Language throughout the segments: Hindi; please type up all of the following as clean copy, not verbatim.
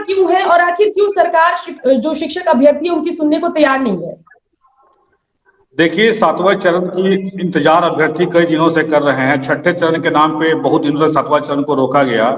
क्यों है और आखिर क्यों सरकार जो शिक्षक अभ्यर्थी है उनकी सुनने को तैयार नहीं है? देखिए, 7वां चरण की इंतजार अभ्यर्थी कई दिनों से कर रहे हैं। छठे चरण के नाम पे बहुत दिनों तक 7वां चरण को रोका गया,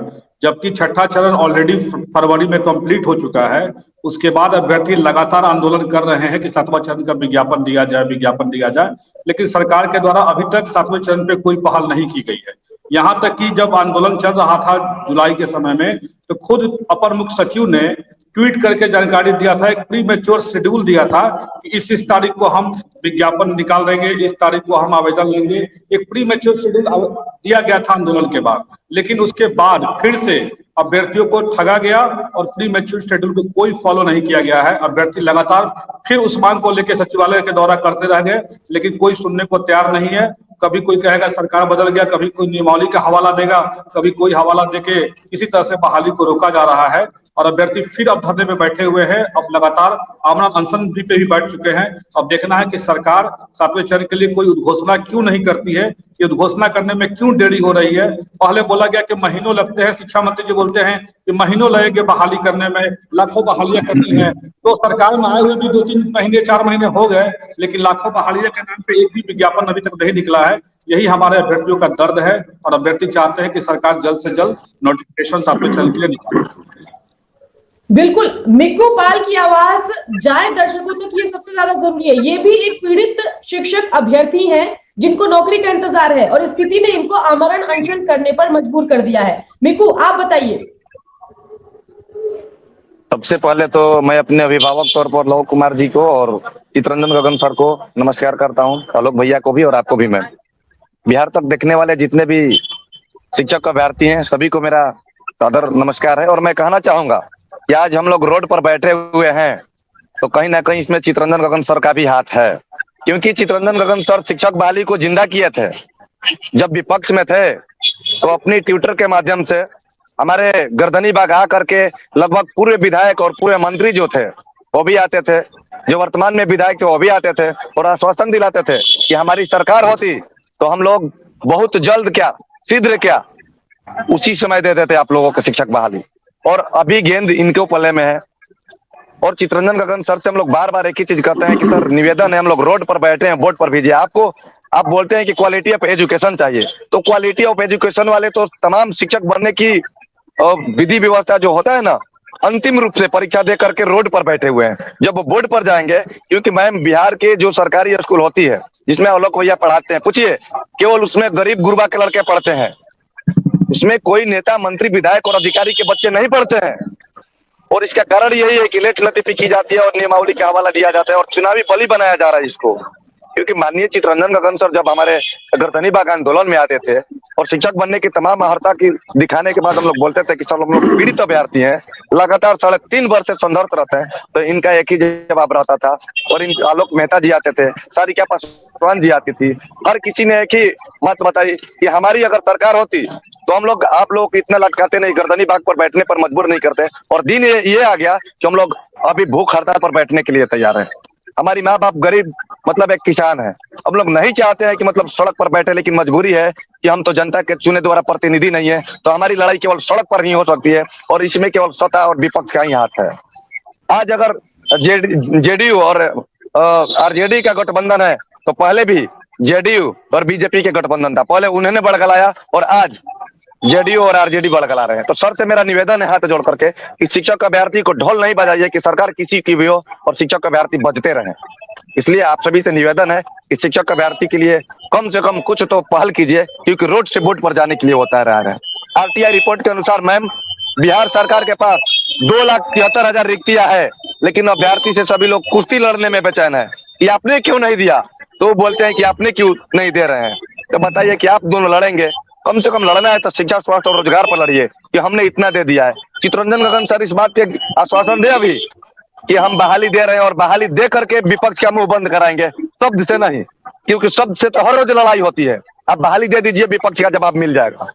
जबकि छठा चरण ऑलरेडी फरवरी में कंप्लीट हो चुका है। उसके बाद अभ्यर्थी लगातार आंदोलन कर रहे हैं कि 7वां चरण का विज्ञापन दिया जाए, विज्ञापन दिया जाए, लेकिन सरकार के द्वारा अभी तक 7वें चरण पे कोई पहल नहीं की गई है। यहाँ तक कि जब आंदोलन चल रहा था जुलाई के समय में, तो खुद अपर मुख्य सचिव ने ट्वीट करके जानकारी दिया था, एक प्री मैच्योर शेड्यूल दिया था कि इस तारीख को हम विज्ञापन निकाल देंगे, इस तारीख को हम आवेदन लेंगे। एक प्री मैच्योर शेड्यूल दिया गया था आंदोलन के बाद, लेकिन उसके बाद फिर से अभ्यर्थियों को ठगा गया और प्री मैच्योर शेड्यूल को कोई फॉलो नहीं किया गया है। अभ्यर्थी लगातार फिर उस मांग को लेकर सचिवालय के दौरा करते रह गए, लेकिन कोई सुनने को तैयार नहीं है। कभी कोई कहेगा सरकार बदल गया, कभी कोई नियमावली का हवाला देगा, कभी कोई हवाला देके किसी तरह से बहाली को रोका जा रहा है और अभ्यर्थी फिर अब धरने में बैठे हुए हैं। अब लगातार आमरण अनशन पे भी बैठ चुके हैं। अब देखना है कि सरकार 7वें चरण के लिए कोई उद्घोषणा क्यों नहीं करती है, ये उद्घोषणा करने में क्यों देरी हो रही है। पहले बोला गया कि महीनों लगते हैं, शिक्षा मंत्री जी बोलते हैं कि महीनों लगेंगे बहाली करने में, लाखों बहालियां करनी है। तो सरकार में आए हुए भी 2-3 महीने 4 महीने हो गए, लेकिन लाखों बहालियां के नाम पे एक भी विज्ञापन अभी तक नहीं निकला है। यही हमारे अभ्यर्थियों का दर्द है और अभ्यर्थी चाहते हैं कि सरकार जल्द से जल्द नोटिफिकेशन 7वें चरण के लिए निकाले। बिल्कुल, मिक्कू पाल की आवाज जाए दर्शकों तक, ये सबसे ज्यादा जरूरी है। ये भी एक पीड़ित शिक्षक अभ्यर्थी हैं जिनको नौकरी का इंतजार है और स्थिति ने इनको आमरण अनशन करने पर मजबूर कर दिया है। मिक्कू, आप बताइए। सबसे पहले तो मैं अपने अभिभावक तौर पर लव कुमार जी को और चितरंजन गगन सर को नमस्कार करता हूं, आलोक भैया को भी और आपको भी। मैं बिहार तक देखने वाले जितने भी शिक्षक अभ्यर्थी हैं सभी को मेरा सादर नमस्कार है। और मैं कहना चाहूंगा कि आज हम लोग रोड पर बैठे हुए हैं तो कहीं ना कहीं इसमें चितरंजन गगन सर का भी हाथ है, क्योंकि चितरंजन गगन सर शिक्षक बहाली को जिंदा किए थे। जब विपक्ष में थे तो अपनी ट्विटर के माध्यम से हमारे गर्दनी बाग आ करके लगभग पूरे विधायक और पूरे मंत्री जो थे वो भी आते थे, जो वर्तमान में विधायक थे वो भी आते थे और आश्वासन दिलाते थे कि हमारी सरकार होती तो हम लोग बहुत जल्द क्या शीघ्र क्या उसी समय दे देते आप लोगों को शिक्षक बहाली। और अभी गेंद इनके पल्ले में है। और चितरंजन गगन सर से हम लोग बार बार एक ही चीज कहते हैं कि सर निवेदन है, हम लोग रोड पर बैठे हैं, वोट पर भेजिए। आपको आप बोलते हैं कि क्वालिटी ऑफ एजुकेशन चाहिए, तो क्वालिटी ऑफ एजुकेशन वाले तो तमाम शिक्षक बनने की विधि व्यवस्था जो होता है ना, अंतिम रूप से परीक्षा दे करके रोड पर बैठे हुए हैं। जब वो बोर्ड पर जाएंगे, क्योंकि मैम बिहार के जो सरकारी स्कूल होती है जिसमें आलोक भैया पढ़ाते हैं, पूछिए केवल उसमें गरीब गुरबा के लड़के पढ़ते हैं, उसमें कोई नेता मंत्री विधायक और अधिकारी के बच्चे नहीं पढ़ते हैं। और इसका कारण यही है कि लेट लतीफी की जाती है और नियमावली का हवाला दिया जाता है और चुनावी बलि बनाया जा रहा है इसको। क्योंकि माननीय चितरंजन गगन सर जब हमारे गर्दनी बाग आंदोलन में आते थे और शिक्षक बनने की तमाम अर्हता की दिखाने के बाद हम लोग बोलते थे कि सब हम लोग पीड़ित अभ्यर्थी हैं, लगातार 3.5 वर्ष से संघर्ष रहते हैं, तो इनका एक ही जवाब रहता था। और इन आलोक मेहता जी आते थे, सारिका पासवान जी आती थी, हर किसी ने एक ही बात बताई कि हमारी अगर सरकार होती तो हम लोग आप लोग को इतना लटकाते नहीं, गर्दनी बाग पर बैठने पर मजबूर नहीं करते। और दिन ये आ गया कि हम लोग अभी भूख हड़ताल पर बैठने के लिए तैयार हैं। हमारी माँ बाप गरीब मतलब एक किसान है, हम लोग नहीं चाहते हैं कि मतलब सड़क पर बैठे, लेकिन मजबूरी है कि हम तो जनता के चुने द्वारा प्रतिनिधि नहीं है, तो हमारी लड़ाई केवल सड़क पर ही हो सकती है और इसमें केवल सत्ता और विपक्ष का ही हाथ है। आज अगर जेडीयू और आरजेडी का गठबंधन है तो पहले भी जेडीयू और बीजेपी के गठबंधन था, पहले उन्होंने बड़गलाया और आज जेडीयू और आरजेडी बड़गला रहे हैं। तो सर से मेरा निवेदन है हाथ जोड़ करके कि शिक्षक अभ्यर्थी को ढोल नहीं बजाइए कि सरकार किसी की भी हो और शिक्षक अभ्यर्थी बजते रहे। इसलिए आप सभी से निवेदन है कि शिक्षक अभ्यर्थी के लिए कम से कम कुछ तो पहल कीजिए, क्योंकि रोड से वोट पर जाने के लिए होता रहा है। आरटीआई रिपोर्ट के अनुसार मैम बिहार सरकार के पास 2,73,000 रिक्तियां है, लेकिन अभ्यर्थी से सभी लोग कुश्ती लड़ने में बेचैन है कि आपने क्यों नहीं दिया, तो बोलते हैं कि आपने क्यों नहीं दे रहे हैं। तो बताइए कि आप दोनों लड़ेंगे, कम से कम लड़ना है तो शिक्षा स्वास्थ्य और रोजगार पर लड़िए कि हमने इतना दे दिया है। चितरंजन गगन सर इस बात के आश्वासन दे अभी कि हम बहाली दे रहे हैं और बहाली दे करके विपक्ष का मुंह बंद कराएंगे, शब्द से नहीं, क्योंकि शब्द से तो हर रोज लड़ाई होती है। आप बहाली दे दीजिए, विपक्ष का जवाब मिल जाएगा।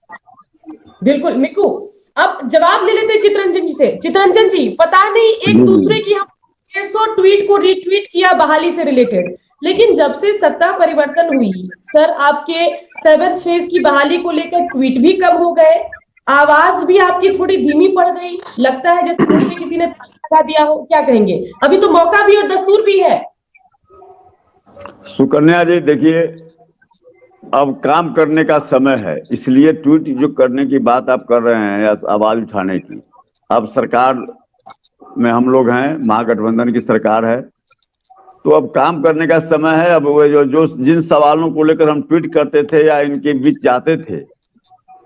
बिल्कुल मिक्कू, अब जवाब ले लेते चितरंजन जी से। चितरंजन जी, पता नहीं एक दूसरे की हम 600 ट्वीट को रीट्वीट किया बहाली से रिलेटेड, लेकिन जब से सत्ता परिवर्तन हुई सर, आपके 7th फेज की बहाली को लेकर ट्वीट भी कम हो गए, आवाज भी आपकी थोड़ी धीमी पड़ गई, लगता है जैसे मुझे किसी ने ताला लगा दिया हो, क्या कहेंगे? अभी तो मौका भी और दस्तूर भी है। सुकन्या जी देखिए, अब काम करने का समय है, इसलिए ट्वीट जो करने की बात आप कर रहे हैं या आवाज उठाने की, अब सरकार में हम लोग हैं, महागठबंधन की सरकार है, तो अब काम करने का समय है। अब वो जो जिन सवालों को लेकर हम ट्वीट करते थे या इनके बीच जाते थे,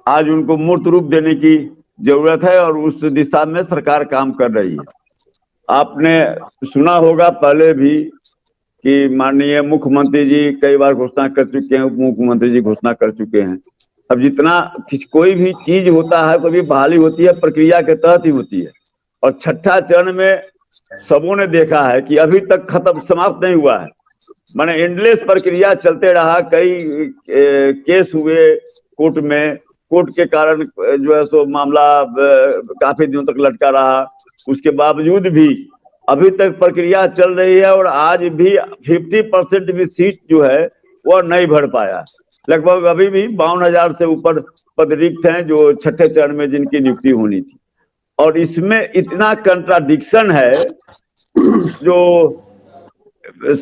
आज उनको मूर्त रूप देने की जरूरत है और उस दिशा में सरकार काम कर रही है। आपने सुना होगा पहले भी कि माननीय मुख्यमंत्री जी कई बार घोषणा कर चुके हैं, उप मुख्यमंत्री जी घोषणा कर चुके हैं। अब जितना कोई भी चीज होता है, कभी बहाली होती है, प्रक्रिया के तहत ही होती है। और छठा चरण में सबों ने देखा है कि अभी तक खत्म समाप्त नहीं हुआ है, माने एंडलेस प्रक्रिया चलते रहा। कई केस हुए कोर्ट में, कोर्ट के कारण जो है सो मामला काफी दिनों तक लटका रहा। उसके बावजूद भी अभी तक प्रक्रिया चल रही है और आज भी 50% भी सीट जो है वह नहीं भर पाया। लगभग अभी भी 52,000 से ऊपर पद रिक्त हैं जो छठे चरण में जिनकी नियुक्ति होनी थी। और इसमें इतना कंट्राडिक्शन है, जो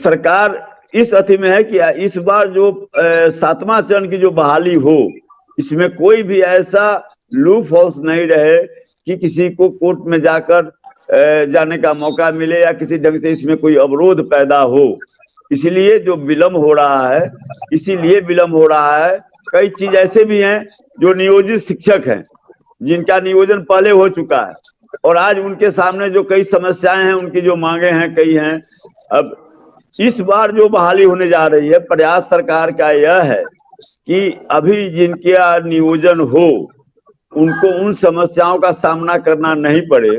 सरकार इस अथी में है कि इस बार जो 7वां चरण की जो बहाली हो, इसमें कोई भी ऐसा लूप होल्स नहीं रहे कि किसी को कोर्ट में जाकर जाने का मौका मिले या किसी ढंग से इसमें कोई अवरोध पैदा हो। इसलिए जो विलंब हो रहा है, इसीलिए विलंब हो रहा है। कई चीज ऐसे भी हैं जो नियोजित शिक्षक हैं, जिनका नियोजन पहले हो चुका है और आज उनके सामने जो कई समस्याएं हैं, उनकी जो मांगे हैं कई हैं। अब इस बार जो बहाली होने जा रही है, प्रयास सरकार का यह है कि अभी जिनके नियोजन हो उनको उन समस्याओं का सामना करना नहीं पड़े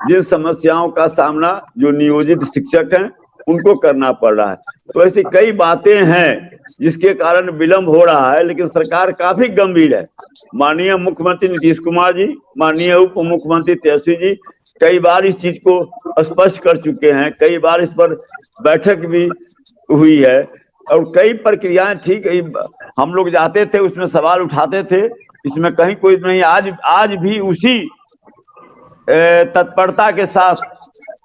जिन समस्याओं का सामना जो नियोजित शिक्षक हैं उनको करना पड़ रहा है। तो ऐसी कई बातें हैं जिसके कारण विलंब हो रहा है, लेकिन सरकार काफी गंभीर है। माननीय मुख्यमंत्री नीतीश कुमार जी, माननीय उप मुख्यमंत्री तेजस्वी जी कई बार इस चीज को स्पष्ट कर चुके हैं, कई बार इस पर बैठक भी हुई है और कई प्रक्रियाएं ठीक हम लोग जाते थे, उसमें सवाल उठाते थे, इसमें कहीं कोई नहीं। आज भी उसी तत्परता के साथ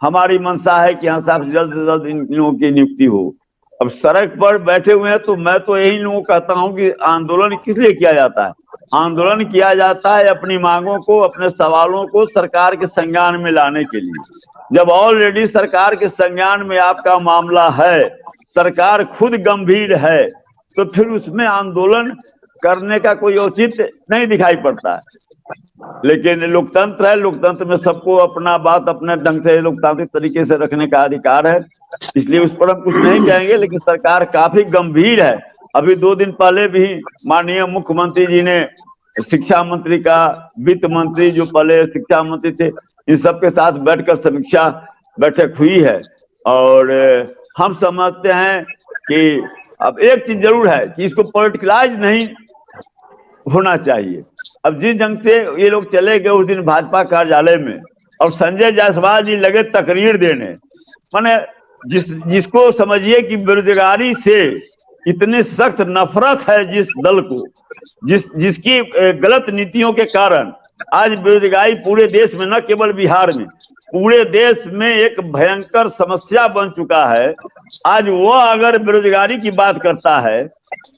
हमारी मंशा है कि यहाँ साहब जल्द से जल्द इन लोगों की नियुक्ति हो। अब सड़क पर बैठे हुए हैं तो मैं तो यही लोगों को कहता हूँ कि आंदोलन किस लिए किया जाता है? आंदोलन किया जाता है अपनी मांगों को, अपने सवालों को सरकार के संज्ञान में लाने के लिए। जब ऑलरेडी सरकार के संज्ञान में आपका मामला है, सरकार खुद गंभीर है, तो फिर उसमें आंदोलन करने का कोई औचित्य नहीं दिखाई पड़ता है। लेकिन लोकतंत्र है, लोकतंत्र में सबको अपना बात अपने ढंग से लोकतांत्रिक तरीके से रखने का अधिकार है, इसलिए उस पर हम कुछ नहीं कहेंगे। लेकिन सरकार काफी गंभीर है। अभी 2 दिन पहले भी माननीय मुख्यमंत्री जी ने शिक्षा मंत्री का, वित्त मंत्री जो पहले शिक्षा मंत्री थे, इन सबके साथ बैठकर समीक्षा बैठक हुई है। और हम समझते हैं कि अब एक चीज जरूर है कि इसको पॉलिटिकलाइज नहीं होना चाहिए। अब जिस ढंग से ये लोग चले गए उस दिन भाजपा कार्यालय में और संजय जायसवाल जी लगे तकरीर देने, माने जिसको समझिए कि बेरोजगारी से इतनी सख्त नफरत है जिस दल को, जिसकी गलत नीतियों के कारण आज बेरोजगारी पूरे देश में, न केवल बिहार में, पूरे देश में एक भयंकर समस्या बन चुका है। आज वो अगर बेरोजगारी की बात करता है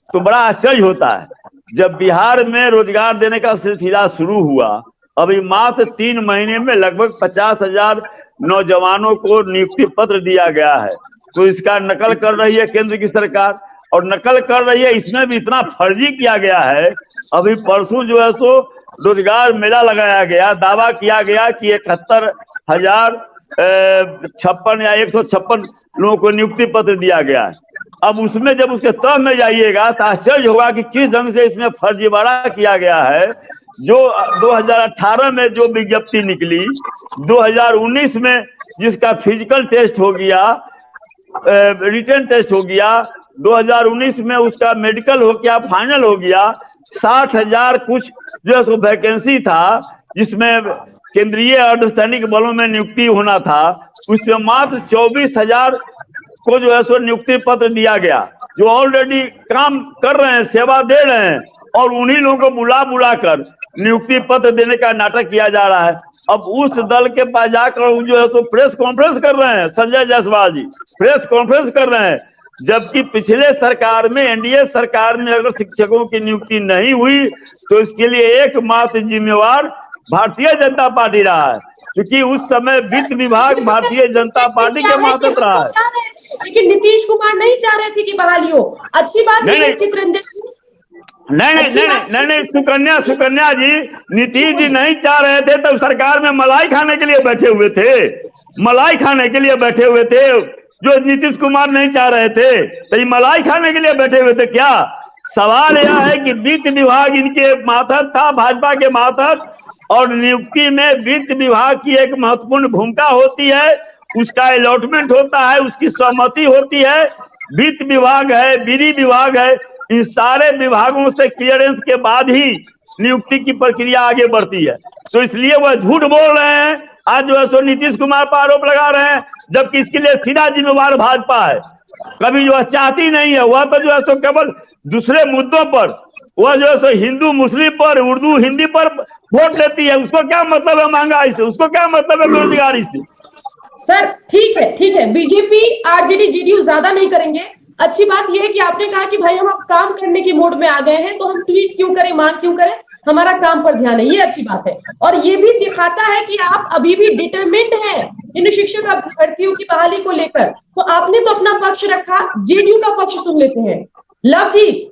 तो बड़ा आश्चर्य होता है। जब बिहार में रोजगार देने का सिलसिला शुरू हुआ, अभी मात्र 3 महीने में लगभग 50,000 नौजवानों को नियुक्ति पत्र दिया गया है। तो इसका नकल कर रही है केंद्र की सरकार, और नकल कर रही है, इसमें भी इतना फर्जी किया गया है। अभी परसों जो है सो रोजगार मेला लगाया गया, दावा किया गया कि 71,056 या 156 लोगों को नियुक्ति पत्र दिया गया है। अब उसमें जब उसके तह में जाइएगा तो आश्चर्य होगा कि किस ढंग से इसमें फर्जीवाड़ा किया गया है। जो 2018 में जो विज्ञप्ति निकली, 2019 में जिसका फिजिकल टेस्ट हो गया, रिटन टेस्ट हो गया, 2019 में उसका मेडिकल हो गया, फाइनल हो गया, 60,000 कुछ जो है सो वैकेंसी था जिसमें केंद्रीय अर्धसैनिक बलों में नियुक्ति होना था, उसमें मात्र 24,000 को जो है सो नियुक्ति पत्र दिया गया। जो ऑलरेडी काम कर रहे हैं, सेवा दे रहे हैं, और उन्हीं लोगों को बुला बुला कर नियुक्ति पत्र देने का नाटक किया जा रहा है। अब उस दल के पास जाकर जो है तो प्रेस कॉन्फ्रेंस कर रहे हैं, संजय जायसवाल जी प्रेस कॉन्फ्रेंस कर रहे हैं, जबकि पिछले सरकार में, एनडीए सरकार में अगर शिक्षकों की नियुक्ति नहीं हुई तो इसके लिए एकमात्र जिम्मेवार भारतीय जनता पार्टी रहा है, क्योंकि उस समय वित्त विभाग भारतीय जनता पार्टी के मातहत रहा है। लेकिन नीतीश कुमार नहीं चाह रहे थे कि बहाली हो। अच्छी बात ये है चित्ररंजन जी, नहीं, सुकन्या जी, नीतीश जी नहीं चाह रहे थे तब सरकार में मलाई खाने के लिए बैठे हुए थे, मलाई खाने के लिए बैठे हुए थे। जो नीतीश कुमार नहीं चाह रहे थे तो ये मलाई खाने के लिए बैठे हुए थे क्या? सवाल यह है कि वित्त विभाग इनके मातहत था, भाजपा के मातहत, और नियुक्ति में वित्त विभाग की एक महत्वपूर्ण भूमिका होती है, उसका अलॉटमेंट होता है, उसकी सहमति होती है। वित्त विभाग है, विधि विभाग है, इन सारे विभागों से क्लियरेंस के बाद ही नियुक्ति की प्रक्रिया आगे बढ़ती है। तो इसलिए वह झूठ बोल रहे हैं, आज जो है सो नीतीश कुमार पर आरोप लगा रहे हैं, जबकि इसके लिए सीधा जिम्मेवार भाजपा है। कभी जो है चाहती नहीं है, वह तो जो है सो केवल दूसरे मुद्दों पर, वह जो है सो हिंदू मुस्लिम पर, उर्दू हिंदी पर वोट देती है। उसको क्या मतलब है महंगाई से, उसको क्या मतलब है बेरोजगारी से? सर ठीक है, बीजेपी आरजेडी जेडीयू ज्यादा नहीं करेंगे। अच्छी बात यह है कि आपने कहा कि भाई हम अब काम करने की मोड में आ गए हैं, तो हम ट्वीट क्यों करें, मांग क्यों करें, हमारा काम पर ध्यान है, ये अच्छी बात है। और ये भी दिखाता है कि आप अभी भी डिटरमिन्ड हैं इन शिक्षक अभ्यर्थियों की बहाली को लेकर। तो आपने तो अपना पक्ष रखा, जेडीयू का पक्ष सुन लेते हैं। लव जी,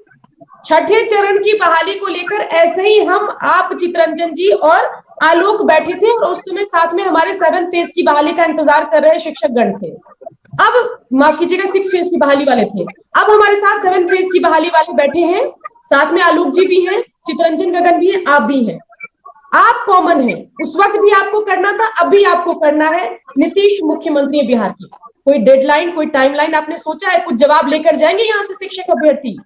छठे चरण की बहाली को लेकर ऐसे ही हम, आप, चित्ररंजन जी और आलोक बैठे थे और उस समय साथ में हमारे 7th फेज की बहाली का इंतजार कर रहे शिक्षक गण थे। अब माफ कीजिएगा 6th फेज की बहाली वाले थे। अब हमारे साथ 7th फेज की बहाली वाले बैठे हैं, साथ में आलोक जी भी हैं, चित्ररंजन गगन भी है, आप भी हैं। आप कॉमन है, उस वक्त भी आपको करना था, अब भी आपको करना है। नीतीश मुख्यमंत्री है बिहार की, कोई डेडलाइन, कोई टाइमलाइन आपने सोचा है? कुछ जवाब लेकर जाएंगे यहाँ से शिक्षक अभ्यर्थी?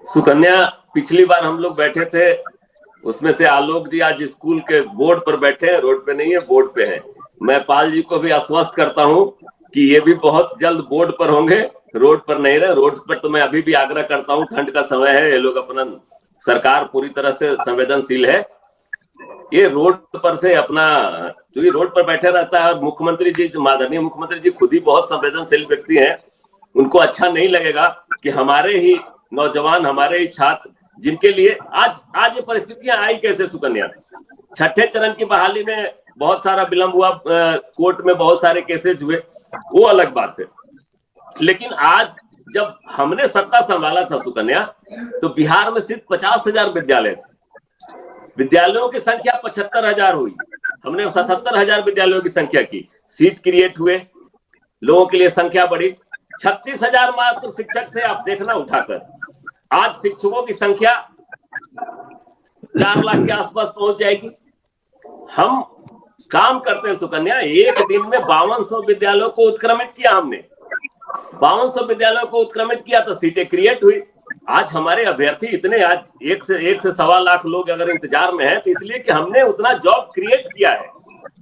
सुकन्या, पिछली बार हम लोग बैठे थे, उसमें से आलोक जी आज स्कूल के बोर्ड पर बैठे हैं, रोड पे नहीं है, बोर्ड पे हैं। मैं पाल जी को भी आश्वस्त करता हूं कि ये भी बहुत जल्द बोर्ड पर होंगे, रोड पर नहीं रहे। रोड पर तो मैं अभी भी आग्रह करता हूं, ठंड का समय है, ये लोग अपना, सरकार पूरी तरह से संवेदनशील है, ये रोड पर से अपना, जो ये रोड पर बैठे रहता है। और मुख्यमंत्री जी, माननीय मुख्यमंत्री जी खुद ही बहुत संवेदनशील व्यक्ति हैं, उनको अच्छा नहीं लगेगा कि हमारे ही नौजवान, हमारे ही छात्र, जिनके लिए आज ये परिस्थितियां आई कैसे सुकन्या? छठे चरण की बहाली में बहुत सारा विलंब हुआ, कोर्ट में बहुत सारे केसेज हुए, वो अलग बात है। लेकिन आज जब हमने सत्ता संभाला था सुकन्या, तो बिहार में सिर्फ 50,000 विद्यालय थे, विद्यालयों की संख्या 75,000 हुई। हमने 77,000 विद्यालयों की संख्या की, सीट क्रिएट हुए, लोगों के लिए संख्या बढ़ी। 36,000 मात्र शिक्षक थे, आप देखना उठाकर। आज शिक्षकों की संख्या 4 लाख के आसपास पहुंच जाएगी। हम काम करते हैं सुकन्या, एक दिन में 5200 विद्यालयों को उत्क्रमित किया हमने, 5200 विद्यालयों को उत्क्रमित किया तो सीटें क्रिएट हुई। आज हमारे अभ्यर्थी इतने, आज 1 से 1.25 लाख लोग अगर इंतजार में हैं, तो इसलिए कि हमने उतना जॉब क्रिएट किया है।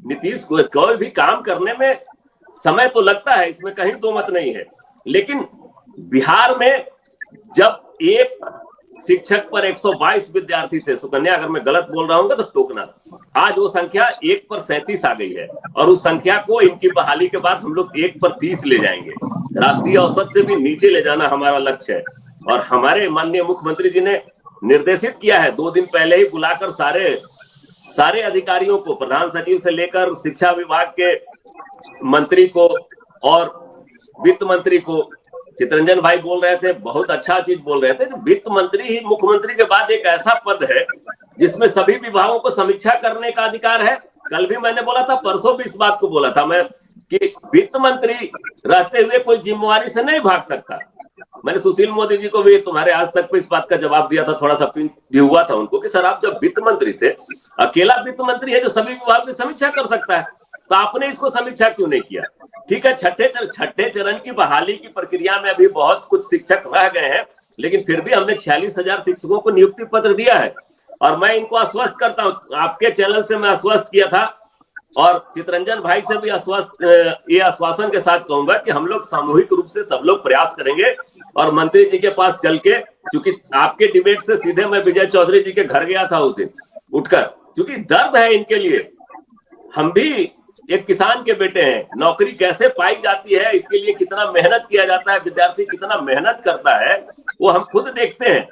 नीतीश को कोई भी काम करने में समय तो लगता है, इसमें कहीं दो मत नहीं है, लेकिन बिहार में जब एक शिक्षक पर 122 विद्यार्थी थे सुकन्या, अगर मैं गलत बोल रहा हूँ तो टोकना, आज वो संख्या 1 पर 37 आ गई है, और उस संख्या को इनकी बहाली के बाद हम लोग 1 पर 30 ले जाएंगे। राष्ट्रीय औसत से भी नीचे ले जाना हमारा लक्ष्य है। और हमारे माननीय मुख्यमंत्री जी ने निर्देशित किया है, 2 दिन पहले ही बुलाकर सारे अधिकारियों को, प्रधान सचिव से लेकर शिक्षा विभाग के मंत्री को और वित्त मंत्री को, चित्ररंजन भाई बोल रहे थे, बहुत अच्छा चीज बोल रहे थे, वित्त मंत्री ही मुख्यमंत्री के बाद एक ऐसा पद है जिसमें सभी विभागों को समीक्षा करने का अधिकार है। कल भी मैंने बोला था, परसों भी इस बात को बोला था मैं, कि वित्त मंत्री रहते हुए कोई जिम्मेवारी से नहीं भाग सकता। मैंने सुशील मोदी जी को भी तुम्हारे आज तक पे इस बात का जवाब दिया था, थोड़ा सा पिंच भी हुआ था उनको, कि सर आप जब वित्त मंत्री थे, अकेला वित्त मंत्री है जो सभी विभाग की समीक्षा कर सकता है, तो आपने इसको समीक्षा क्यों नहीं किया? ठीक है, छठे चरण की बहाली की प्रक्रिया में अभी बहुत कुछ शिक्षक रह गए हैं, लेकिन फिर भी हमने 46,000 शिक्षकों को नियुक्ति पत्र दिया है। और मैं इनको आश्वस्त करता हूं, आपके चैनल से मैं आश्वस्त किया था और चितरंजन भाई से भी ये आश्वासन के साथ कहूंगा कि हम लोग सामूहिक रूप से सब लोग प्रयास करेंगे और मंत्री जी के पास चल के, क्योंकि आपके डिबेट से सीधे मैं विजय चौधरी जी के घर गया था उस दिन उठकर, क्योंकि दर्द है इनके लिए। हम भी एक किसान के बेटे हैं, नौकरी कैसे पाई जाती है, इसके लिए कितना मेहनत किया जाता है, विद्यार्थी कितना मेहनत करता है, वो हम खुद देखते हैं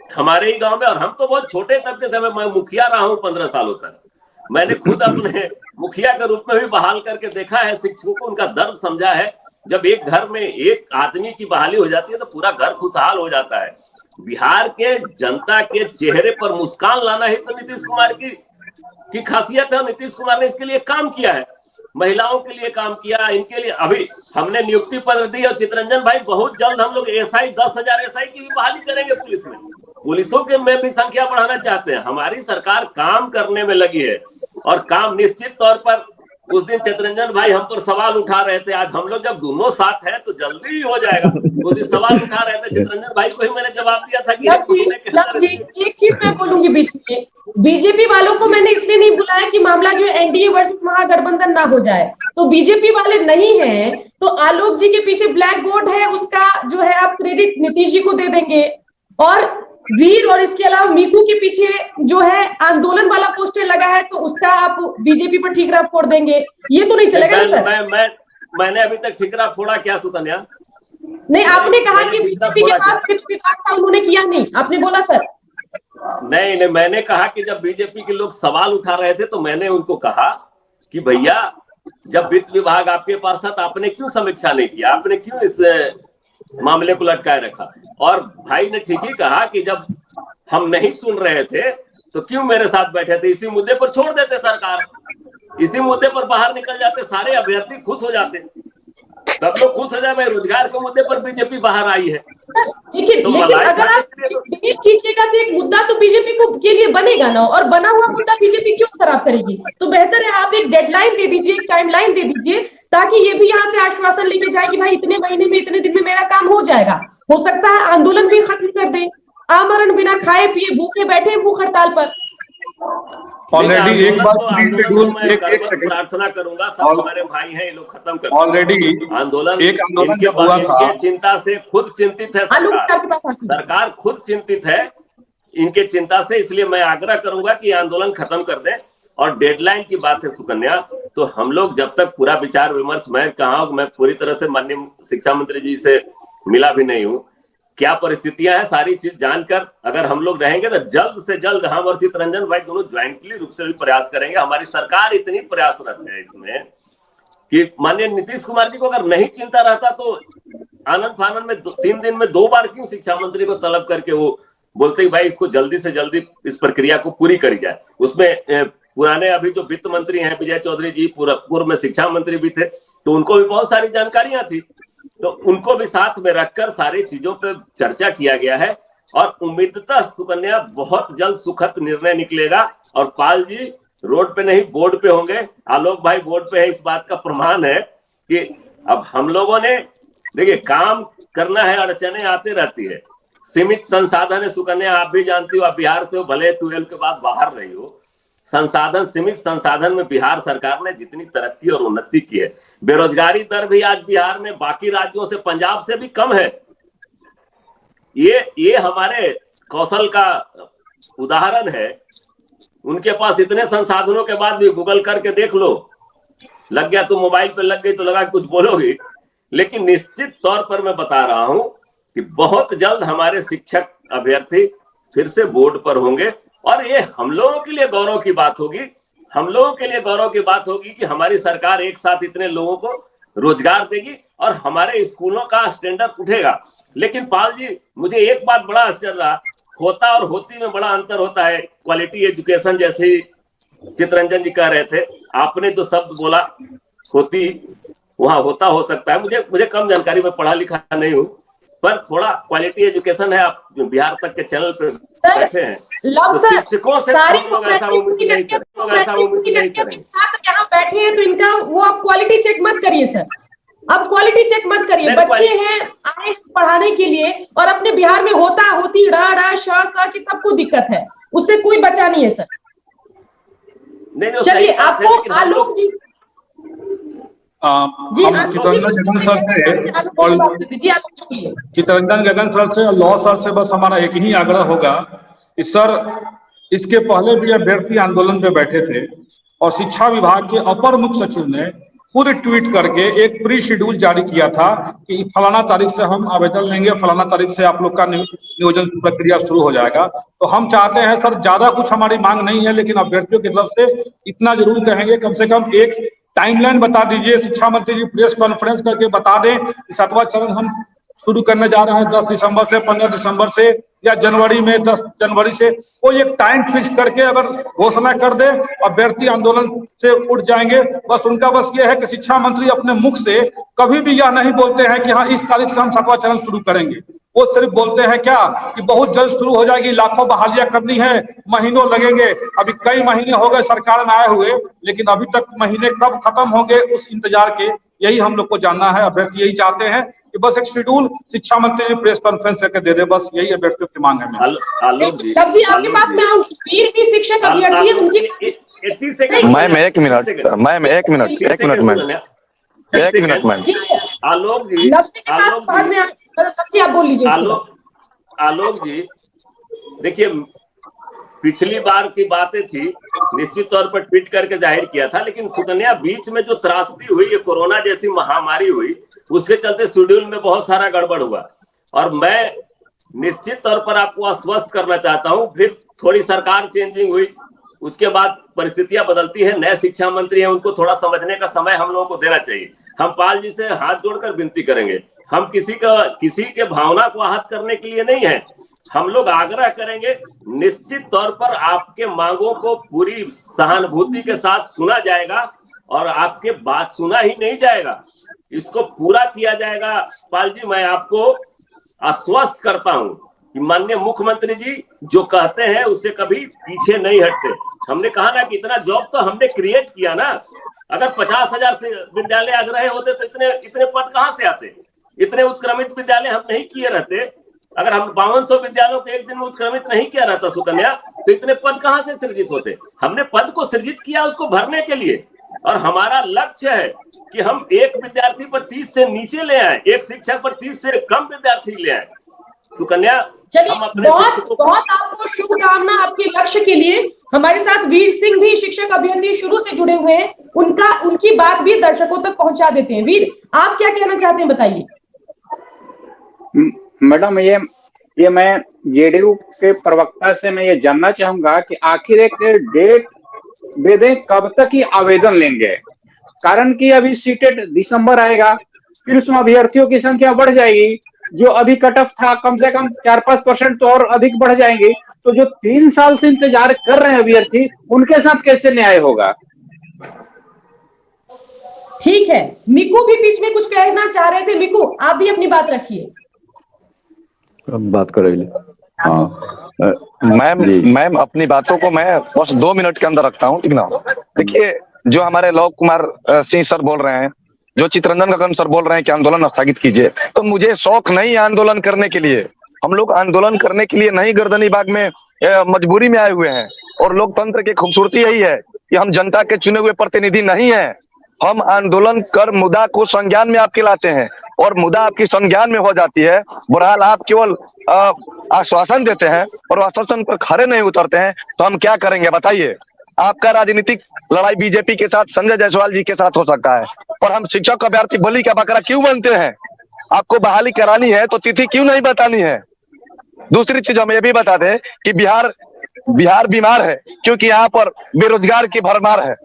हमारे ही गांव में। और हम तो बहुत छोटे तबके से, मैं मुखिया रहा हूं 15 सालों तक, मैंने खुद अपने मुखिया के रूप में भी बहाल करके देखा है शिक्षकों को, उनका दर्द समझा है। जब एक घर में एक आदमी की बहाली हो जाती है तो पूरा घर खुशहाल हो जाता है। बिहार के जनता के चेहरे पर मुस्कान लाना ही तो नीतीश कुमार की खासियत है। नीतीश कुमार ने इसके लिए काम किया है, महिलाओं के लिए काम किया, इनके लिए अभी हमने नियुक्ति पत्र दी। और चितरंजन भाई, बहुत जल्द हम लोग एसआई 10,000 एसआई की भी बहाली करेंगे पुलिस में। पुलिसों के में भी संख्या बढ़ाना चाहते हैं। हमारी सरकार काम करने में लगी है और काम निश्चित तौर पर, उस दिन चितरंजन भाई हम पर सवाल उठा रहे थे, आज हम लोग जब दोनों साथ हैं तो जल्दी ही हो जाएगा। उस दिन सवाल उठा रहे थे, चितरंजन भाई को ही मैंने जवाब दिया था कि एक चीज मैं बोलूंगी बीच में, बीजेपी वालों को मैंने इसलिए नहीं बुलाया कि मामला जो एनडीए वर्सेस महागठबंधन ना हो जाए। तो बीजेपी वाले नहीं हैं तो आलोक जी के पीछे ब्लैक बोर्ड है, उसका जो है आप क्रेडिट नीतीश जी को दे देंगे, और वीर और इसके अलावा मीकू के पीछे जो है आंदोलन वाला पोस्टर लगा है तो उसका आप बीजेपी पर ठीकरा फोड़ देंगे, ये तो नहीं चलेगा ना सर। मैंने अभी तक ठीकरा फोड़ा क्या सुकन्या? नहीं, आपने कहा कि बीजेपी के पास विभाग था, उन्होंने किया नहीं, आपने बोला सर। नहीं, मैंने कहा कि जब बीजेपी के लोग सवाल उठा रहे थे तो मैंने उनको कहा कि भैया, जब वित्त विभाग आपके पास था तो आपने क्यों समीक्षा नहीं किया, आपने क्यों इस मामले को लटकाए रखा? और भाई ने ठीक ही कहा कि जब हम नहीं सुन रहे थे तो क्यों मेरे साथ बैठे थे, इसी मुद्दे पर छोड़ देते सरकार, इसी मुद्दे पर बाहर निकल जाते, सारे अभ्यर्थी खुश हो जाते, सब लोग खुश हो जाए। भाई, रोजगार के मुद्दे पर बीजेपी बाहर आई है। लेकिन अगर आप डिबेट कीजिएगा तो एक मुद्दा तो बीजेपी को के लिए बनेगा ना, और बना हुआ मुद्दा बीजेपी क्यों खराब करेगी? तो बेहतर है आप एक डेडलाइन दे दीजिए, एक टाइमलाइन दे दीजिए, ताकि ये भी यहाँ से आश्वासन लेके जाए कि भाई इतने महीने में, इतने दिन में मेरा काम हो जाएगा। हो सकता है आंदोलन भी खत्म कर दे, आमरण बिना खाए पिए भूखे बैठे भूख हड़ताल पर। ऑलरेडी एक बात प्रार्थना करूंगा, सब हमारे भाई हैं, ये लोग खत्म कर। ऑलरेडी आंदोलन इनके हुआ था, चिंता से खुद चिंतित है सरकार खुद चिंतित है इनके चिंता से। इसलिए मैं आग्रह करूंगा कि आंदोलन खत्म कर दें। और डेडलाइन की बात है सुकन्या, तो हम लोग जब तक पूरा विचार विमर्श, मैं कहा मैं पूरी तरह से माननीय शिक्षा मंत्री जी से मिला भी नहीं हूँ, क्या परिस्थितियां हैं सारी चीज जानकर अगर हम लोग रहेंगे तो जल्द से जल्द हम और चितरंजन भाई दोनों ज्वाइंटली रूप से भी प्रयास करेंगे। हमारी सरकार इतनी प्रयासरत है इसमें कि माननीय नीतीश कुमार जी को अगर नहीं चिंता रहता तो आनंद फानंद में 3 दिन में 2 बार क्यों शिक्षा मंत्री को तलब करके वो बोलते भाई इसको जल्दी से जल्दी इस प्रक्रिया को पूरी करी जाए। उसमें पुराने अभी जो वित्त मंत्री हैं विजय चौधरी जी, पूर्व में शिक्षा मंत्री भी थे, तो उनको भी बहुत सारी जानकारियां थी, तो उनको भी साथ में रखकर सारी चीजों पे चर्चा किया गया है। और उम्मीदतः सुकन्या बहुत जल्द सुखद निर्णय निकलेगा। और पाल जी रोड पे नहीं बोर्ड पे होंगे, आलोक भाई बोर्ड पे है, इस बात का प्रमाण है कि अब हम लोगों ने देखिए काम करना है, अड़चने आते रहती है, सीमित संसाधन है सुकन्या, आप भी जानती हो, आप बिहार से हो, भले 12 के बाद बाहर रही हो, संसाधन सीमित संसाधन में बिहार सरकार ने जितनी तरक्की और उन्नति की है, बेरोजगारी दर भी आज बिहार में बाकी राज्यों से, पंजाब से भी कम है। ये हमारे कौशल का उदाहरण है। उनके पास इतने संसाधनों के बाद भी गूगल करके देख लो, लग गया तो मोबाइल पे लग गई तो लगा कुछ बोलोगी। लेकिन निश्चित तौर पर मैं बता रहा हूं कि बहुत जल्द हमारे शिक्षक अभ्यर्थी फिर से बोर्ड पर होंगे और ये हम लोगों के लिए गौरव की बात होगी, हम लोगों के लिए गौरव की बात होगी कि हमारी सरकार एक साथ इतने लोगों को रोजगार देगी और हमारे स्कूलों का स्टैंडर्ड उठेगा। लेकिन पाल जी, मुझे एक बात बड़ा आश्चर्य रहा, होता और होती में बड़ा अंतर होता है। क्वालिटी एजुकेशन जैसे ही चितरंजन जी कह रहे थे, आपने जो शब्द बोला होती, वहां होता हो सकता है, मुझे कम जानकारी, में पढ़ा लिखा नहीं हूँ, पर थोड़ा क्वालिटी एजुकेशन है। आप बिहार तक के चैनल पे बैठे हैं, तो शिक्षकों से हम लोग ऐसा उम्मीद नहीं करेंगे। यहाँ बैठे हैं तो इनका वो आप क्वालिटी चेक मत करिए सर, अब क्वालिटी चेक मत करिए। बच्चे हैं आए पढ़ाने के लिए और अपने बिहार में होता होती रा श स की सबको दिक्कत है, उससे कोई बचा नहीं है सर। नहीं नहीं, चलिए, सही बात है, आपको लेकिन हम आलोक लोग जी जी, हम आलोक जी चितरंजन कुछ गगन सर से आलोक जी और से बात कीजिए। जी, आप कुछ बोलिए। चितरंजन गगन सर से और लॉ सर से बस हमारा एक ही आग्रह होगा कि सर, इसके पहले भी अभ्यर्थी आंदोलन पे बैठे थे और शिक्षा विभाग के अपर मुख्य सचिव ने खुद ट्वीट करके एक प्री शेड्यूल जारी किया था कि फलाना तारीख से हम आवेदन लेंगे, फलाना तारीख से आप लोग का नियोजन प्रक्रिया शुरू हो जाएगा। तो हम चाहते हैं सर, ज्यादा कुछ हमारी मांग नहीं है, लेकिन अभ्यर्थियों की तरफ से इतना जरूर कहेंगे, कम से कम एक टाइमलाइन बता दीजिए, शिक्षा मंत्री जी प्रेस कॉन्फ्रेंस करके बता दें कि 7वां चरण हम शुरू करने जा रहे हैं 10 दिसंबर से, 15 दिसंबर से, या जनवरी में 10 जनवरी से। कोई एक टाइम फिक्स करके अगर घोषणा कर दे, अभ्यर्थी आंदोलन से उठ जाएंगे। बस उनका बस ये है कि शिक्षा मंत्री अपने मुख से कभी भी यह नहीं बोलते हैं कि हाँ इस तारीख से हम 7वां चरण शुरू करेंगे। वो सिर्फ बोलते हैं क्या कि बहुत जल्द शुरू हो जाएगी, लाखों बहालियां करनी है, महीनों लगेंगे। अभी कई महीने हो गए सरकार में आए हुए, लेकिन अभी तक महीने कब खत्म होंगे उस इंतजार के, यही हम लोग को जानना है। अभ्यर्थी यही चाहते हैं कि बस एक शेड्यूल शिक्षा मंत्री जी प्रेस कॉन्फ्रेंस करके दे दे, बस यही अभ्यर्थियों की मांग है। आलोक जी, जब जी आपके आलोक पास जी, में आऊं, वीर भी शिक्षक अभ्यर्थी है, उनकी 30 सेकंड मैम एक मिनट, मैम एक मिनट, एक मिनट मैम, एक मिनट मैम। आलोक जी, लफ्ज के साथ आलोक बाद जी, में तब जी आप बोल लीजिए। आलोक जी, देखिए पिछली बार की बातें थी, निश्चित तौर पर ट्वीट करके जाहिर किया था, लेकिन सुकन्या बीच में जो त्रासदी हुई, ये कोरोना जैसी महामारी हुई, उसके चलते शेड्यूल में बहुत सारा गड़बड़ हुआ। और मैं निश्चित तौर पर आपको आश्वस्त करना चाहता हूं, फिर थोड़ी सरकार चेंजिंग हुई, उसके बाद परिस्थितियां बदलती है, नए शिक्षा मंत्री हैं, उनको थोड़ा समझने का समय हम लोगों को देना चाहिए। हम पाल जी से हाथ जोड़कर विनती करेंगे, हम किसी के भावना को आहत करने के लिए नहीं है, हम लोग आग्रह करेंगे, निश्चित तौर पर आपके मांगों को पूरी सहानुभूति के साथ सुना जाएगा और आपके बात सुना ही नहीं जाएगा, इसको पूरा किया जाएगा। पाल जी, मैं आपको आश्वस्त करता हूं कि माननीय मुख्यमंत्री जी जो कहते हैं उससे कभी पीछे नहीं हटते। हमने कहा ना कि इतना जॉब तो हमने क्रिएट किया ना, अगर 50,000 से विद्यालय आज रहे होते तो इतने पद कहां से आते, इतने उत्क्रमित विद्यालय हम नहीं किए रहते। अगर हम 5200 विद्यालयों को एक दिन में उत्क्रमित नहीं किया रहता सुकन्या, तो इतने पद कहां से सृजित होते। हमने पद को सृजित किया उसको भरने के लिए, और हमारा लक्ष्य है कि हम एक विद्यार्थी पर 30 से नीचे ले आए, एक शिक्षक पर 30 से कम विद्यार्थी ले आए। सुकन्या, चलिए, बहुत बहुत आपको शुभकामना आपके लक्ष्य के लिए। हमारे साथ वीर सिंह भी शिक्षक अभ्यर्थी शुरू से जुड़े हुए हैं, उनकी बात भी दर्शकों तक पहुंचा देते हैं। वीर, आप क्या कहना चाहते हैं, बताइए। मैडम, ये मैं जेडीयू के प्रवक्ता से मैं ये जानना चाहूंगा कि आखिर एक डेट दे दें कब तक ही आवेदन लेंगे, कारण कि अभी सीटेट दिसंबर आएगा, फिर उसमें अभ्यर्थियों की संख्या बढ़ जाएगी, जो अभी कट ऑफ था कम से कम 4-5% तो और अधिक बढ़ जाएंगे। तो जो 3 साल से इंतजार कर रहे हैं अभ्यर्थी, उनके साथ कैसे न्याय होगा। ठीक है, मिकू भी बीच में कुछ कहना चाह रहे थे। मिकू, आप भी अपनी बात रखिए। बात करेंगे। हाँ मैम अपनी बातों को मैं बस 2 मिनट के अंदर रखता हूँ, ठीक ना। देखिए, जो हमारे लोक कुमार सिंह सर बोल रहे हैं, जो चितरंजन गगन सर बोल रहे हैं कि आंदोलन स्थगित कीजिए, तो मुझे शौक नहीं आंदोलन करने के लिए। हम लोग आंदोलन करने के लिए नहीं गर्दनी बाग में मजबूरी में आए हुए हैं, और लोकतंत्र की खूबसूरती यही है कि हम जनता के चुने हुए प्रतिनिधि नहीं है। हम आंदोलन कर मुद्दा को संज्ञान में आपके लाते हैं, और मुद्दा आपकी संज्ञान में हो जाती है, बहरहाल आप केवल आश्वासन देते हैं और आश्वासन पर खरे नहीं उतरते हैं, तो हम क्या करेंगे बताइए। आपका राजनीतिक लड़ाई बीजेपी के साथ, संजय जायसवाल जी के साथ हो सकता है, और हम शिक्षक अभ्यर्थी बलि का बकरा क्यों बनते हैं। आपको बहाली करानी है तो तिथि क्यों नहीं बतानी है। दूसरी चीज हम ये भी बता दें कि बिहार बीमार है क्योंकि यहाँ पर बेरोजगार की भरमार है।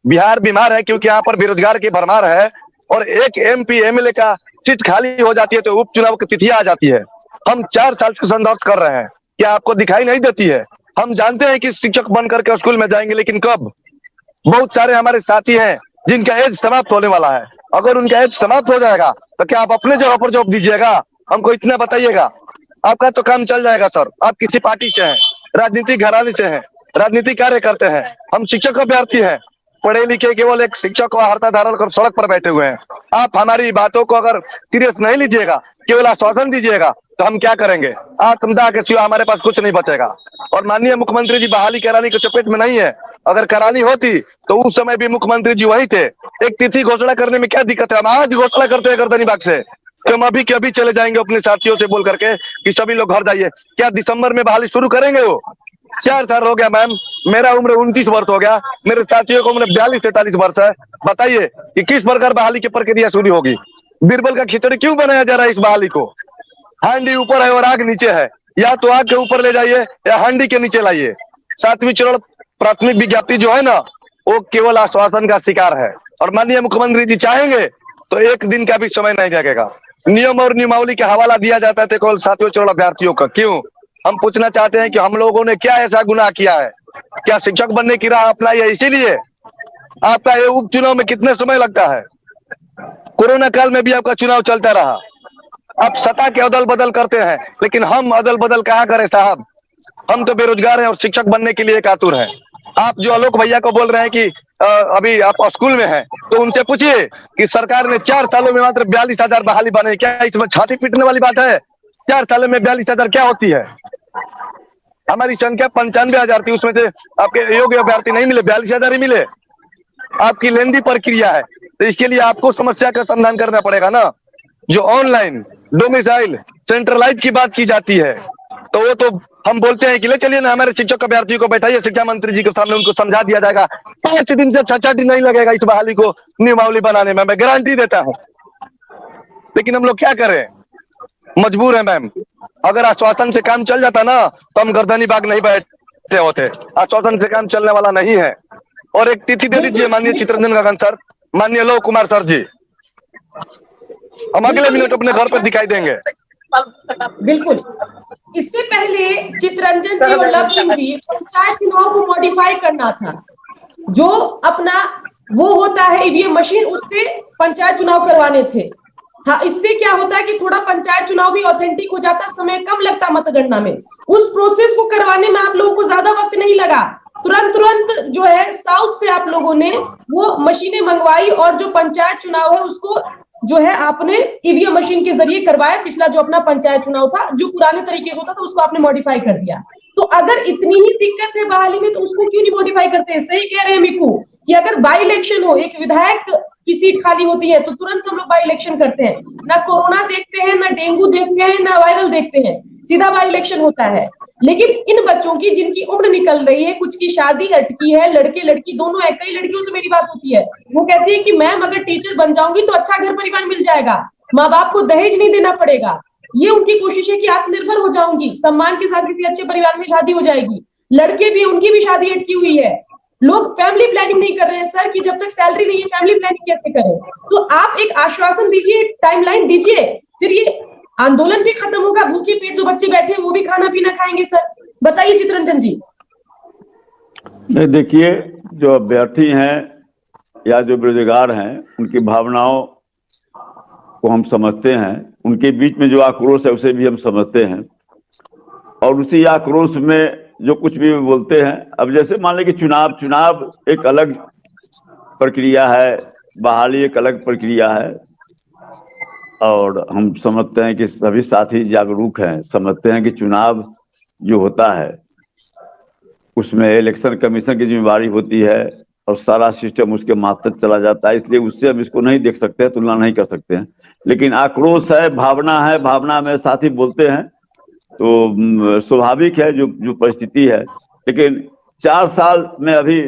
बिहार बीमार है क्योंकि यहाँ पर बेरोजगार की भरमार है, और एक MP MLA का सीट खाली हो जाती है तो उपचुनाव की तिथि आ जाती है। हम 4 साल से संघर्ष कर रहे हैं, क्या आपको दिखाई नहीं देती है। हम जानते हैं कि शिक्षक बन करके स्कूल में जाएंगे, लेकिन कब। बहुत सारे हमारे साथी हैं जिनका एज समाप्त होने वाला है, अगर उनका एज समाप्त हो जाएगा तो क्या आप अपने जगह पर जॉब दीजिएगा। हमको इतना बताइएगा, आपका तो काम चल जाएगा सर। आप किसी पार्टी से हैं, राजनीतिक घराने से हैं, राजनीतिक कार्य करते हैं, हम शिक्षक अभ्यर्थी हैं, पढ़े लिखे केवल एक शिक्षक और हर्ता धारण कर सड़क पर बैठे हुए हैं। आप हमारी बातों को अगर सीरियस नहीं लीजिएगा, केवल आश्वासन दीजिएगा, तो हम क्या करेंगे। आत्मदाह के सिवा हमारे पास कुछ नहीं बचेगा। और माननीय मुख्यमंत्री जी बहाली कराने के चपेट में नहीं है, अगर करानी होती तो उस समय भी मुख्यमंत्री जी वही थे। एक तिथि घोषणा करने में क्या दिक्कत है? हम आज घोषणा करते हैं गर्दनी बाग से कि हम अभी के अभी चले जाएंगे अपने साथियों से बोल करके कि सभी लोग घर जाइए। क्या दिसंबर में बहाली शुरू करेंगे? वो 4 साल हो गया मैम, मेरा उम्र 29 वर्ष हो गया, मेरे साथियों को उम्र 42-43 वर्ष है। बताइए कि किस प्रकार बहाली की प्रक्रिया शुरू होगी? बीरबल का खिचड़ी क्यों बनाया जा रहा है इस बहाली को? हांडी ऊपर है और आग नीचे है, या तो आग के ऊपर ले जाइए या हांडी के नीचे लाइए। 7वीं चरण प्राथमिक विज्ञप्ति जो है ना, वो केवल आश्वासन का शिकार है। और माननीय मुख्यमंत्री जी चाहेंगे तो एक दिन का भी समय नहीं लगेगा। नियम और नियमावली का हवाला दिया जाता है केवल 7वें चरण अभ्यर्थियों का। क्यों? हम पूछना चाहते हैं कि हम लोगों ने क्या ऐसा गुनाह किया है? क्या शिक्षक बनने की राह अपनाई है इसीलिए? आपका ये उपचुनाव में कितने समय लगता है? कोरोना काल में भी आपका चुनाव चलता रहा। आप सत्ता के अदल बदल करते हैं, लेकिन हम अदल बदल कहाँ करें साहब? हम तो बेरोजगार हैं और शिक्षक बनने के लिए एक आतुर हैं। आप जो आलोक भैया को बोल रहे हैं कि अभी आप स्कूल में हैं, तो उनसे पूछिए कि सरकार ने 4 सालों में मात्र 42,000 बहाली बने। क्या इसमें छाती पीटने वाली बात है? 4 सालों में 42,000 क्या होती है? हमारी संख्या 95,000 थी, उसमें से आपके योग्य अभ्यर्थी नहीं मिले, 42,000 ही मिले। आपकी लेंदी प्रक्रिया है, तो इसके लिए आपको समस्या का समाधान करना पड़ेगा ना। जो ऑनलाइन डोमिसाइल सेंट्रलाइज की बात की जाती है, तो वो तो हम बोलते हैं कि ले चलिए ना हमारे शिक्षक अभ्यर्थियों को बैठाइए शिक्षा मंत्री जी के सामने, उनको समझा दिया जाएगा। 5 दिन से 6 दिन नहीं लगेगा इस बहाली को नियमावली बनाने में, मैं गारंटी देता हूं। लेकिन हम लोग क्या करें, मजबूर है मैम। अगर आश्वासन से काम चल जाता ना तो हम गर्दनी बाग नहीं बैठते होते। आश्वासन से काम चलने वाला नहीं है। और एक तिथि दे दीजिए माननीय चित्ररंजन गगन सर, माननीय लव कुमार सर जी, हम अगले मिनट अपने घर पर दिखाई देंगे। बिल्कुल। इससे पहले चित्ररंजन जी और लव सिंह जी पंचायत चुनाव को मॉडिफाई करना था। जो अपना वो होता है ईवीएम मशीन, उससे पंचायत चुनाव करवाने थे। हाँ, इससे क्या होता है कि थोड़ा पंचायत चुनाव भी ऑथेंटिक हो जाता, समय कम लगता मतगणना में। उस प्रोसेस को करवाने में आप लोगों को ज्यादा वक्त नहीं लगा। तुरंत जो है साउथ से आप लोगों ने वो मशीनें मंगवाई और जो पंचायत चुनाव है उसको जो है आपने ईवीएम मशीन के जरिए करवाया। पिछला जो अपना पंचायत चुनाव था जो पुराने तरीके से होता था उसको आपने मॉडिफाई कर दिया। तो अगर इतनी ही दिक्कत है बहाली में तो उसको क्यों नहीं मॉडिफाई करते? सही कह रहे हैं मिकू कि अगर बाई इलेक्शन हो, एक विधायक की सीट खाली होती है तो तुरंत हम लोग बाई इलेक्शन करते हैं। ना कोरोना देखते हैं, ना डेंगू देखते हैं, ना वायरल देखते हैं, सीधा बाई इलेक्शन होता है। लेकिन इन बच्चों की जिनकी उम्र निकल रही है, कुछ की शादी अटकी है, लड़के लड़की दोनों है, कई लड़कियों से मेरी बात होती है, वो कहती है कि मैम अगर टीचर बन जाऊंगी तो अच्छा घर परिवार मिल जाएगा, माँ बाप को दहेज नहीं देना पड़ेगा। ये उनकी कोशिश है कि आत्मनिर्भर हो जाऊंगी, सम्मान के साथ किसी अच्छे परिवार में शादी हो जाएगी। लड़के भी, उनकी भी शादी अटकी हुई है। लोग फैमिली प्लानिंग नहीं कर रहे हैं सर कि जब तक सैलरी नहीं है फैमिली प्लानिंग कैसे करें? तो आप एक आश्वासन दीजिए, टाइमलाइन दीजिए, फिर ये आंदोलन भी खत्म होगा। भूखे पेट जो बच्चे बैठे हैं वो भी खाना पीना खाएंगे। सर बताइए चित्ररंजन जी। नहीं, देखिए, जो अभ्यर्थी हैं या जो बेरोजगार हैं उनकी भावनाओं को हम समझते हैं, उनके बीच में जो आक्रोश है उसे भी हम समझते हैं, और उसी आक्रोश में जो कुछ भी बोलते हैं। अब जैसे मान लें कि चुनाव एक अलग प्रक्रिया है, बहाली एक अलग प्रक्रिया है, और हम समझते हैं कि सभी साथी जागरूक हैं, समझते हैं कि चुनाव जो होता है उसमें इलेक्शन कमीशन की जिम्मेवारी होती है और सारा सिस्टम उसके मातहत चला जाता है। इसलिए उससे हम इसको नहीं देख सकते हैं, तुलना नहीं कर सकते हैं। लेकिन आक्रोश है, भावना में साथी बोलते हैं तो स्वाभाविक है जो परिस्थिति है। लेकिन 4 साल में, अभी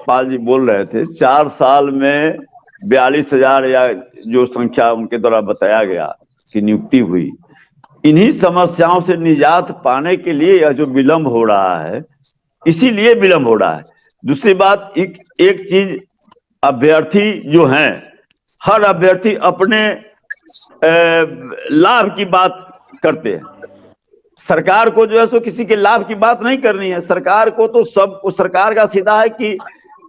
पाल जी बोल रहे थे, 4 साल में 42,000 या जो संख्या उनके द्वारा बताया गया कि नियुक्ति हुई, इन्हीं समस्याओं से निजात पाने के लिए यह जो विलंब हो रहा है, इसीलिए विलंब हो रहा है। दूसरी बात, एक चीज, अभ्यर्थी जो हैं, हर अभ्यर्थी अपने लाभ की बात करते हैं। सरकार को जो है सो किसी के लाभ की बात नहीं करनी है। सरकार को तो सबको, सरकार का सीधा है कि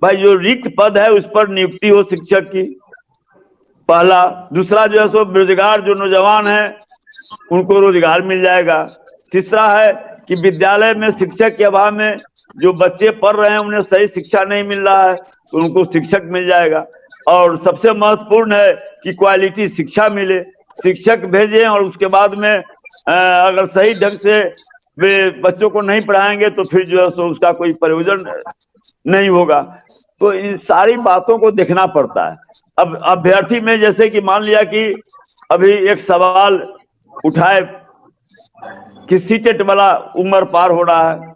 भाई जो रिक्त पद है उस पर नियुक्ति हो शिक्षक की, पहला। दूसरा जो है सो बेरोजगार जो नौजवान है उनको रोजगार मिल जाएगा। तीसरा है कि विद्यालय में शिक्षक के अभाव में जो बच्चे पढ़ रहे हैं उन्हें सही शिक्षा नहीं मिल रहा है तो उनको शिक्षक मिल जाएगा। और सबसे महत्वपूर्ण है कि क्वालिटी शिक्षा मिले, शिक्षक भेजें और उसके बाद में अगर सही ढंग से वे बच्चों को नहीं पढ़ाएंगे तो फिर जो है सो उसका कोई प्रयोजन नहीं होगा। तो इन सारी बातों को देखना पड़ता है। अब अभ्यर्थी में जैसे कि मान लिया कि अभी एक सवाल उठाए कि सीटेट वाला उम्र पार हो रहा है,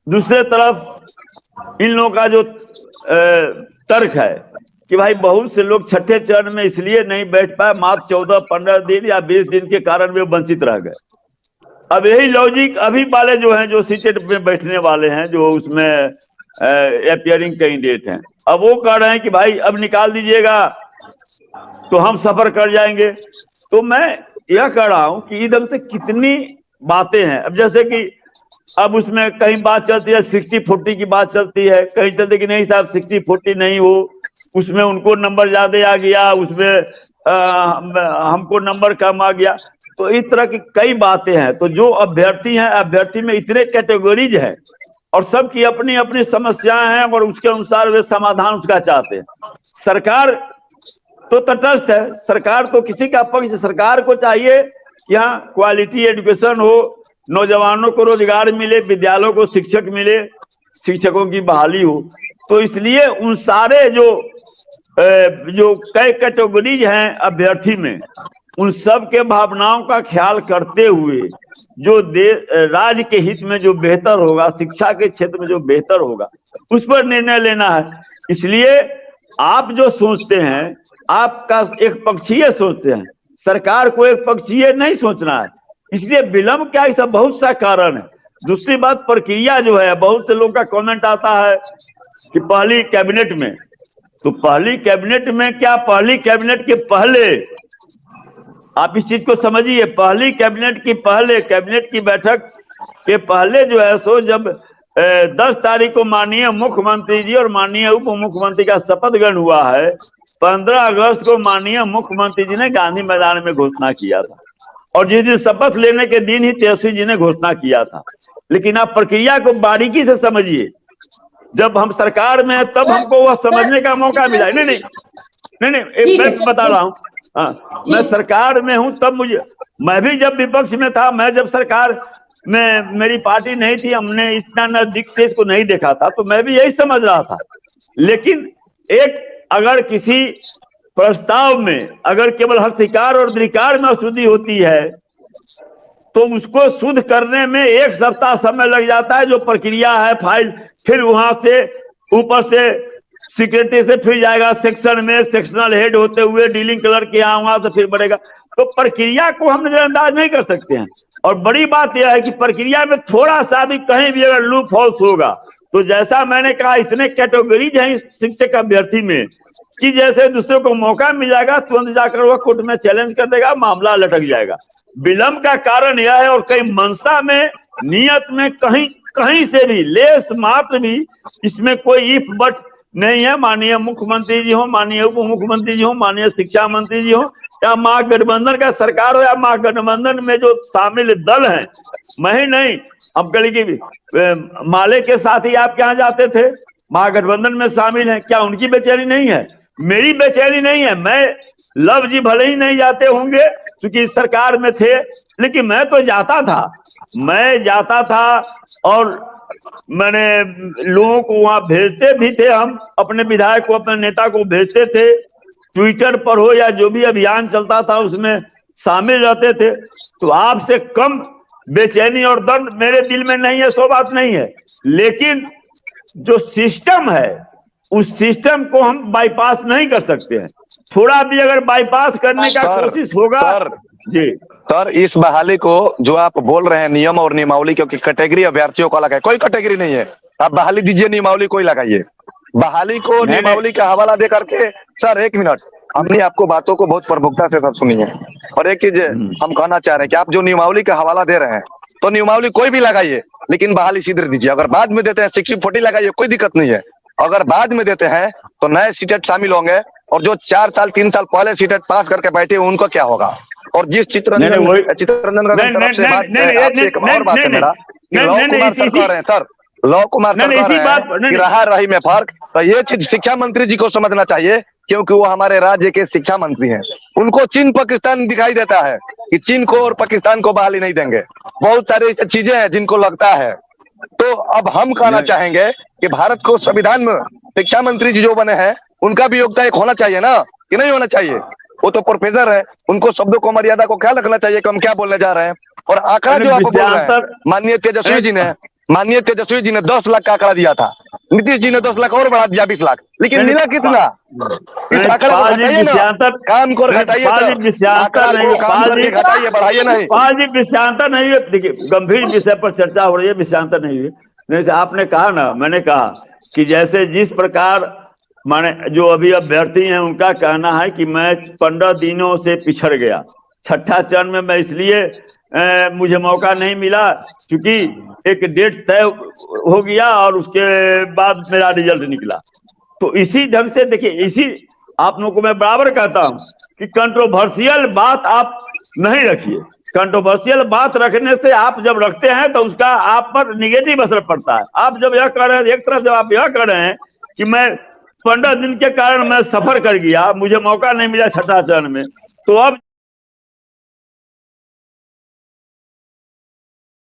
दूसरे तरफ इन लोगों का जो तर्क है कि भाई बहुत से लोग छठे चरण में इसलिए नहीं बैठ पाए, मात्र 14-15 दिन या 20 दिन के कारण वे वंचित रह गए। अब यही लॉजिक अभी वाले जो हैं, जो सीटेट में बैठने वाले हैं, जो उसमें अपियरिंग कैंडिडेट हैं, अब वो कह रहे हैं कि भाई अब निकाल दीजिएगा तो हम सफर कर जाएंगे। तो मैं यह कह रहा हूं कि इधर से कितनी बातें हैं। अब जैसे कि अब उसमें कहीं बात चलती है 60-40 की बात चलती है, कहीं चलती कि नहीं साहब 60-40 नहीं हो, उसमें उनको नंबर ज्यादा आ गया, उसमें हमको नंबर कम आ गया। तो इस तरह की कई बातें हैं। तो जो अभ्यर्थी हैं, अभ्यर्थी में इतने कैटेगरीज हैं और सबकी अपनी अपनी समस्याएं हैं और उसके अनुसार वे समाधान उसका चाहते हैं। सरकार तो तटस्थ है, सरकार तो किसी का पक्ष, सरकार को चाहिए कि यहाँ क्वालिटी एजुकेशन हो, नौजवानों को रोजगार मिले, विद्यालयों को शिक्षक मिले, शिक्षकों की बहाली हो। तो इसलिए उन सारे जो कई कैटेगरीज हैं अभ्यर्थी में, उन सब के भावनाओं का ख्याल करते हुए जो राज्य के हित में जो बेहतर होगा, शिक्षा के क्षेत्र में जो बेहतर होगा, उस पर निर्णय लेना है। इसलिए आप जो सोचते हैं, आपका एक पक्षीय सोचते हैं, सरकार को एक पक्षीय नहीं सोचना है। इसलिए विलंब क्या, इसका बहुत सा कारण है। दूसरी बात, प्रक्रिया जो है, बहुत से लोगों का कमेंट आता है कि पहली कैबिनेट में, तो पहली कैबिनेट में क्या, पहली कैबिनेट के पहले आप इस चीज को समझिए, पहली कैबिनेट की बैठक के पहले जो है सो जब 10 तारीख को माननीय मुख्यमंत्री जी और माननीय उप मुख्यमंत्री का शपथ ग्रहण हुआ है, 15 अगस्त को माननीय मुख्यमंत्री जी ने गांधी मैदान में घोषणा किया था और जिस दिन शपथ लेने के दिन ही तेजस्वी जी ने घोषणा किया था। लेकिन आप प्रक्रिया को बारीकी से समझिए, जब हम सरकार में है तब हमको वह समझने का मौका मिला। नहीं, मैं बता रहा हूँ, मैं सरकार में हूं तब मैं भी जब विपक्ष में था, मैं जब सरकार में मेरी पार्टी नहीं थी, हमने इतना नजदीक से इसको नहीं देखा था, तो मैं भी यही समझ रहा था। लेकिन अगर किसी प्रस्ताव में अगर केवल हर्षिकार और द्विकार में अशुद्धि होती है तो उसको शुद्ध करने में 1 सप्ताह समय लग जाता है। जो प्रक्रिया है, फाइल फिर वहां से ऊपर से सिक्योरिटी से फिर जाएगा सेक्शन में, सेक्शनल हेड होते हुए डीलिंग क्लर्क के यहाँ, वहां से फिर बढ़ेगा। तो प्रक्रिया को हम नजरअंदाज नहीं कर सकते हैं। और बड़ी बात यह है कि प्रक्रिया में थोड़ा सा भी कहीं भी अगर लूप होल्स होगा तो जैसा मैंने कहा, इतने कैटेगरीज हैं इस शिक्षक अभ्यर्थी में कि जैसे दूसरे को मौका मिल जाएगा तुरंत जाकर वह कोर्ट में चैलेंज कर देगा, मामला लटक जाएगा। विलंब का कारण यह है, और कहीं मंशा में, नियत में कहीं से भी लेस मात्र भी इसमें कोई इफ बट नहीं है। माननीय मुख्यमंत्री जी हो, माननीय उप मुख्यमंत्री जी हो, माननीय शिक्षा मंत्री जी हो, या महागठबंधन का सरकार हो, या महागठबंधन में जो शामिल दल हैं, मैं ही नहीं, अब कल की माले के साथ ही आप क्या जाते थे, महागठबंधन में शामिल हैं, क्या उनकी बेचैनी नहीं है? मेरी बेचैनी नहीं है। मैं लव जी भले ही नहीं जाते होंगे क्योंकि सरकार में थे, लेकिन मैं तो जाता था और मैंने लोगों को वहां भेजते भी थे, हम अपने विधायक को, अपने नेता को भेजते थे, ट्विटर पर हो या जो भी अभियान चलता था उसमें शामिल रहते थे। तो आपसे कम बेचैनी और दर्द मेरे दिल में नहीं है, सो बात नहीं है। लेकिन जो सिस्टम है, उस सिस्टम को हम बाईपास नहीं कर सकते हैं। थोड़ा भी अगर बाईपास करने का कोशिश होगा जी सर, इस बहाली को जो आप बोल रहे हैं नियम और नियमावली, क्योंकि कैटेगरी अभ्यर्थियों को अलग है, कोई कैटेगरी नहीं है। आप बहाली दीजिए, नियमावली कोई लगाइए। बहाली को नियमावली का हवाला दे करके, सर 1 मिनट, हमने आपको बातों को बहुत प्रमुखता से सब सुनी है। और एक चीज हम कहना चाह रहे हैं कि आप जो नियमावली का हवाला दे रहे हैं, तो नियमावली कोई भी लगाइए, लेकिन बहाली सीधे दीजिए। अगर बाद में देते हैं 60-40 लगाइए, कोई दिक्कत नहीं है। अगर बाद में देते हैं तो नए सीटेट शामिल होंगे, और जो 4 साल 3 साल पहले सीटेट पास करके बैठे उनको क्या होगा? और जिस चित्ररंजन का तरफ से बात है, आपसे एक और बात है मेरा, लव कुमार सर कह रहे हैं, सर लव कुमार सर कह रहे हैं कि रहा रही में फर्क, तो ये चीज शिक्षा मंत्री जी को समझना चाहिए, क्योंकि वो हमारे राज्य के शिक्षा मंत्री हैं। उनको चीन पाकिस्तान दिखाई देता है कि चीन को और पाकिस्तान को बहाली नहीं देंगे। बहुत सारी चीजें हैं जिनको लगता है तो अब हम कहना चाहेंगे कि भारत को संविधान में शिक्षा मंत्री जी जो बने हैं उनका भी योगदान एक होना चाहिए ना, कि नहीं होना चाहिए? वो तो प्रोफेसर है, उनको शब्दों को मर्यादा को ख्याल रखना चाहिए कि हम क्या बोलने जा रहे हैं। और आंकड़ा जो आप बोल रहे हैं, माननीय तेजस्वी जी ने 10 लाख का आंकड़ा दिया था, नीतीश जी ने 10 लाख और बढ़ा दिया 20 लाख, लेकिन मिला कितना? इस आंकड़ा को घटाइए ना, काम को घटाइए, घटाइए, बढ़ाइए नहीं। विषयांतर नहीं है। देखिए, गंभीर विषय पर चर्चा हो रही है, विषयांतर नहीं है। जैसे आपने कहा ना, मैंने कहा कि जैसे जिस प्रकार माने जो अभी अभ्यर्थी हैं उनका कहना है कि मैं 15 दिनों से पिछड़ गया, छठा चरण में मैं इसलिए मुझे मौका नहीं मिला क्योंकि एक डेट तय हो गया और उसके बाद मेरा रिजल्ट निकला। तो इसी ढंग से देखिए, इसी आप लोगों को मैं बराबर कहता हूं कि कंट्रोवर्शियल बात आप नहीं रखिए। कंट्रोवर्शियल बात रखने से आप जब रखते हैं तो उसका आप पर निगेटिव असर पड़ता है। आप जब यह कर रहे हैं, एक तरफ जब आप यह कर रहे हैं कि मैं 15 दिन के कारण मैं सफर कर गया, मुझे मौका नहीं मिला छठा चरण में, तो अब